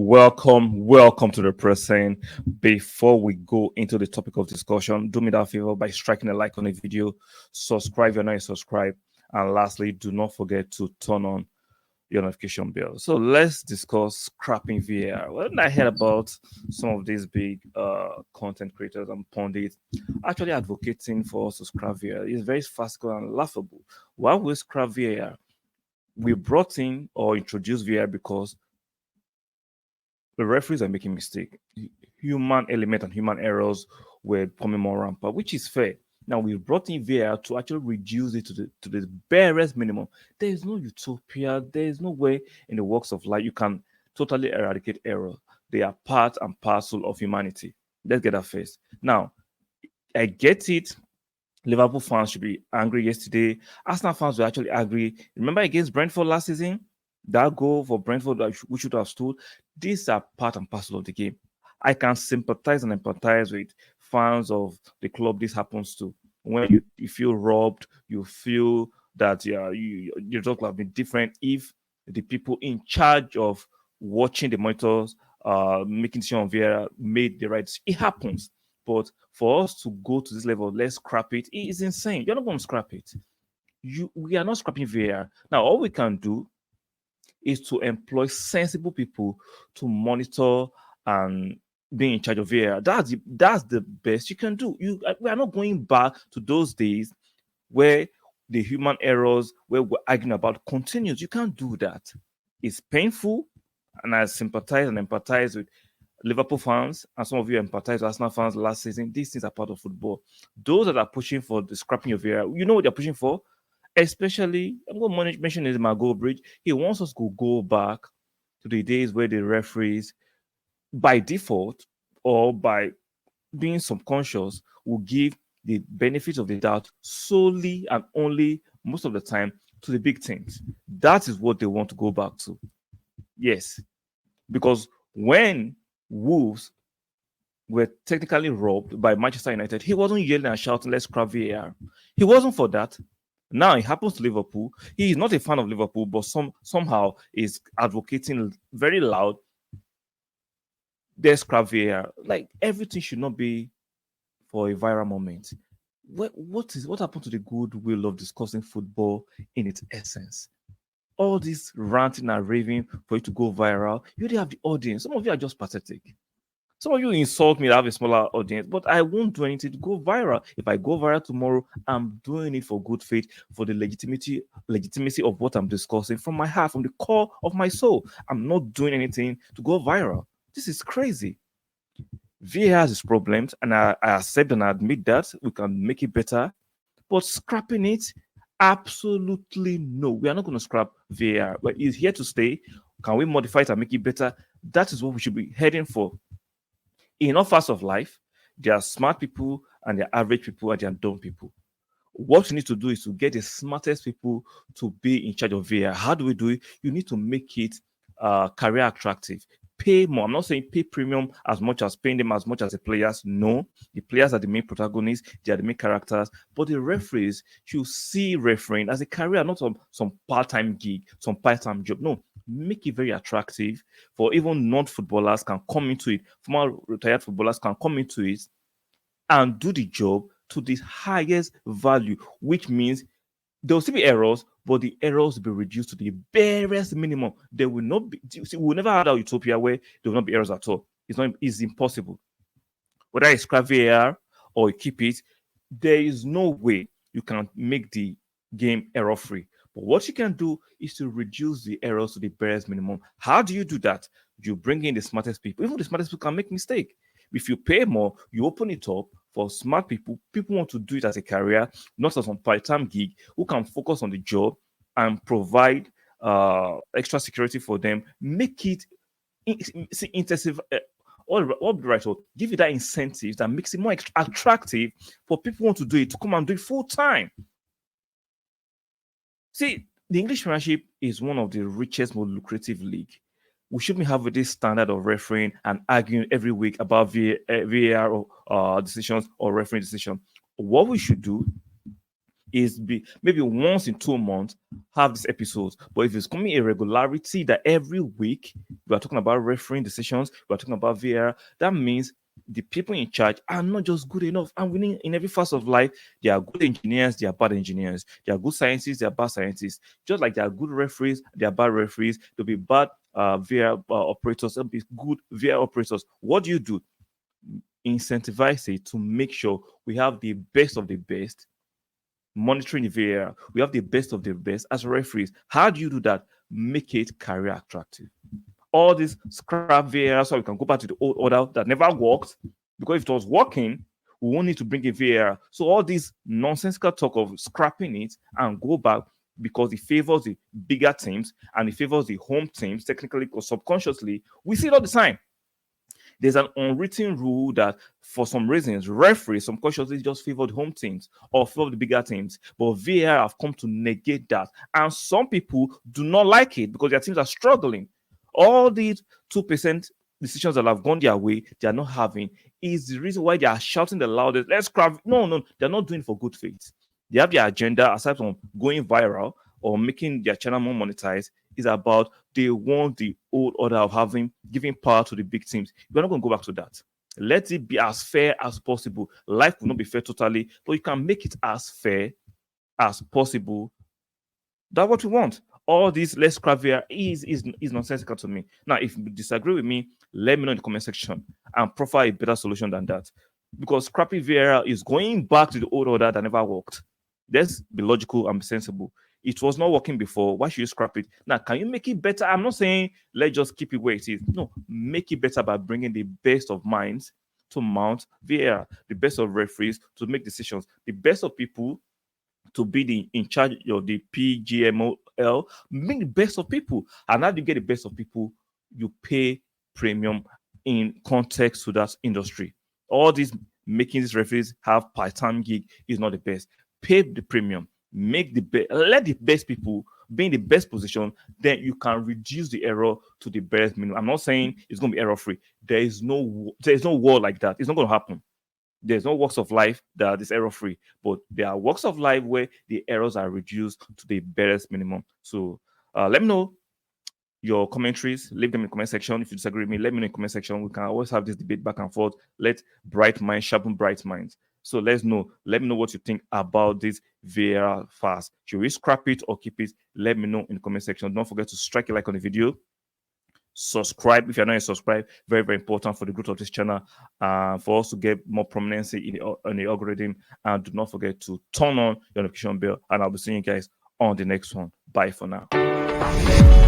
Welcome to the pressing. Before we go into the topic of discussion, do me that favor by striking a like on the video, subscribe if you're not subscribed, and lastly, do not forget to turn on your notification bell. So let's discuss scrapping VAR. When I heard about some of these big content creators and pundits actually advocating for us to scrap VAR, it's very farcical and laughable. Why we scrap VAR? We brought in or introduced VAR because the referees are making mistakes. Human element and human errors were becoming more rampant, which is fair. Now we brought in VAR to actually reduce it to the barest minimum. There is no utopia. There is no way in the works of life you can totally eradicate error. They are part and parcel of humanity. Let's get that first. Now, I get it. Liverpool fans should be angry yesterday. Arsenal fans were actually angry. Remember against Brentford last season? That goal for Brentford that we should have stood. These are part and parcel of the game. I can sympathize and empathize with fans of the club this happens to. When you feel robbed, you feel that your result would have been different if the people in charge of watching the monitors, making decision on VAR made the right. It happens. But for us to go to this level, let's scrap it. It is insane. You're not going to scrap it. We are not scrapping VAR. Now, all we can do is to employ sensible people to monitor and be in charge of VAR. That's the best you can do. We are not going back to those days where the human errors where we're arguing about continues. You can't do that. It's painful, and I sympathize and empathize with Liverpool fans, and some of you empathize with Arsenal fans last season. These things are part of football. Those that are pushing for the scrapping of VAR, you know what they're pushing for? Especially, I'm going to mention it in my goal bridge. He wants us to go back to the days where the referees, by default or by being subconscious, will give the benefit of the doubt solely and only most of the time to the big teams. That is what they want to go back to. Yes, because when Wolves were technically robbed by Manchester United, he wasn't yelling and shouting, "Let's scrap VAR." He wasn't for that. Now it happens to Liverpool. He is not a fan of Liverpool, but somehow is advocating very loud. There's scrap VAR. Like everything should not be for a viral moment. What happened to the goodwill of discussing football in its essence? All this ranting and raving for it to go viral. You already have the audience. Some of you are just pathetic. Some of you insult me to have a smaller audience, but I won't do anything to go viral. If I go viral tomorrow, I'm doing it for good faith, for the legitimacy of what I'm discussing from my heart, from the core of my soul. I'm not doing anything to go viral. This is crazy. VAR has its problems, and I accept and I admit that we can make it better, but scrapping it, absolutely no. We are not going to scrap VAR, but it's here to stay. Can we modify it and make it better? That is what we should be heading for. In all facets of life, there are smart people and there are average people and there are dumb people. What you need to do is to get the smartest people to be in charge of VAR. How do we do it? You need to make it career attractive. Pay more. I'm not saying pay premium as much as paying them as much as the players. No, the players are the main protagonists, they are the main characters. But the referees should see refereeing as a career, not some part-time gig, some part-time job. No, make it very attractive for even non-footballers can come into it. Former retired footballers can come into it and do the job to the highest value, which means there will still be errors, but the errors will be reduced to the barest minimum. There will not be. See, we'll never have that utopia where there will not be errors at all. It's impossible. Whether you scrap VAR or you keep it, there is no way you can make the game error free. But what you can do is to reduce the errors to the barest minimum. How do you do that? You bring in the smartest people. Even the smartest people can make mistakes. If you pay more, you open it up for smart people. People want to do it as a career, not as a part-time gig, who can focus on the job and provide extra security for them. Make it intensive. Give it that incentive that makes it more attractive for people who want to do it to come and do it full time. See, the English Premiership is one of the richest, most lucrative league. We shouldn't have this standard of refereeing and arguing every week about VAR decisions or refereeing decisions. What we should do is maybe once in 2 months have these episodes. But if it's coming a regularity that every week we are talking about refereeing decisions, we are talking about VR, that means the people in charge are not just good enough. And we need, in every phase of life, there are good engineers, there are bad engineers. There are good scientists, there are bad scientists. Just like there are good referees, there are bad referees. There'll be bad VR operators, there'll be good VR operators. What do? Incentivize it to make sure we have the best of the best monitoring the VAR. We have the best of the best as referees. How do you do that? Make it career attractive. All this scrap VAR so we can go back to the old order that never worked, because if it was working, we won't need to bring a VAR. So all this nonsensical talk of scrapping it and go back because it favors the bigger teams and it favors the home teams, technically or subconsciously, we see it all the time. There's an unwritten rule that for some reasons, referees subconsciously just favor the home teams or favor the bigger teams. But VAR have come to negate that. And some people do not like it because their teams are struggling. All these 2% decisions that have gone their way, they are not having, is the reason why they are shouting the loudest, let's scrap. No, they're not doing it for good faith. They have their agenda, aside from going viral or making their channel more monetized, is about they want the old order of giving power to the big teams. We're not going to go back to that. Let it be as fair as possible. Life will not be fair totally, but you can make it as fair as possible. That's what we want. All this less scrap VR is nonsensical to me. Now, if you disagree with me, let me know in the comment section and provide a better solution than that. Because scrapping VR is going back to the old order that never worked. Let's be logical and be sensible. It was not working before. Why should you scrap it? Now, can you make it better? I'm not saying let's just keep it where it is. No, make it better by bringing the best of minds to mount VAR, the best of referees to make decisions, the best of people to be in charge of the PGMOL. Make the best of people. And how do you get the best of people? You pay premium in context to that industry. All these making these referees have part-time gig is not the best. Pay the premium. Make the best, let the best people be in the best position, then you can reduce the error to the best minimum. I'm not saying it's going to be error free. There's no world like that. It's not going to happen. There's no walks of life that is error free, but there are walks of life where the errors are reduced to the barest minimum. So let me know your commentaries. Leave them in the comment section. If you disagree with me, let me know in the comment section. We can always have this debate back and forth. Let bright minds sharpen bright minds. So let me know what you think about this VAR fast. Should we scrap it or keep it? Let me know in the comment section. Don't forget to strike a like on the video. Subscribe if you're not subscribed. Very, very important for the growth of this channel. For us to get more prominence in the algorithm. And do not forget to turn on your notification bell. And I'll be seeing you guys on the next one. Bye for now.